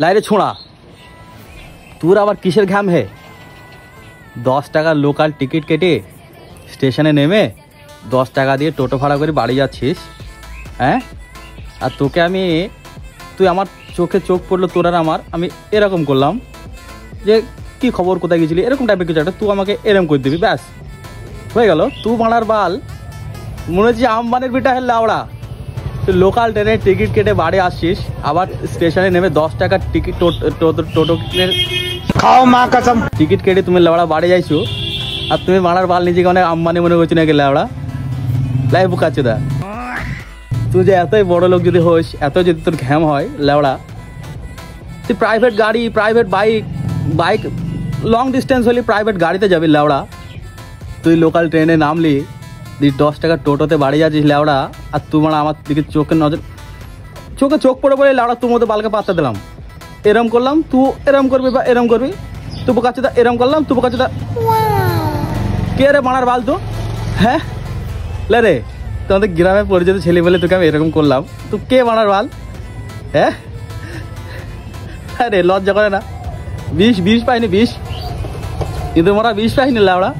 লাইরে ছোঁড়া, তোর আবার কিসের ঘাম হে? 10 টাকা লোকাল টিকিট কেটে স্টেশনে নেমে 10 টাকা দিয়ে টোটো ভাড়া করে বাড়ি যাচ্ছিস, হ্যাঁ? আর তোকে আমি, তুই আমার চোখে চোখ পড়লো তোর আর আমার, আমি এরকম করলাম যে কি খবর, কোথায় গেছিলি, এরকম টাইপের কিছু একটা, তুই আমাকে এরকম করে দিবি, ব্যাস হয়ে গেল। তুই মারার বাল মনে হচ্ছে আম্বানির বিটা হেললে আওড়া। তুই লোকাল ট্রেনের টিকিট কেটে বাড়ি আসছিস, আবার স্টেশনে নেমে 10 টাকার টিকিট টোটো খাও মা কসম টিকিট কেটে তুমি লাউড়া বাড়ি যাইছো, আর তুমি মারার বাল নিজেকে অনেক আম্বানি মনে করছি নাকি লাউড়া? লাই বুকাচ্ছে দা, তুই যে এতই বড় লোক যদি হোস, এত যদি তোর ঘ্যাম হয় লাউড়া, তুই প্রাইভেট গাড়ি, প্রাইভেট বাইক লং ডিস্টেন্স হলে প্রাইভেট গাড়িতে যাবি লাউড়া। তুই লোকাল ট্রেনে নামলি, 10 টাকার টোটোতে বাড়ি যাচ্ছিস লাউড়া, আর তুই মানে আমার দিকে চোখে চোখ পড়ে বলে লাউড়া তোর মতো বালকে পাত্তা দিলাম, এরম করলাম, তুই এরম করবি বা এরম করবি, তুই বোকাচ্ছে দা, এরম করলাম তুই বোকাচ্ছে দা। কে রে মারার বাল তো? হ্যাঁ লে রে, তোমাদের গ্রামে পরিচিত ছেলে বলে তোকে আমি এরকম করলাম, তুই কে মারার বাল? হ্যাঁ আরে লজ্জা করে না? বিষ পাইনি, বিষ কিন্তু মারা বিষ পাইনি লাউড়া।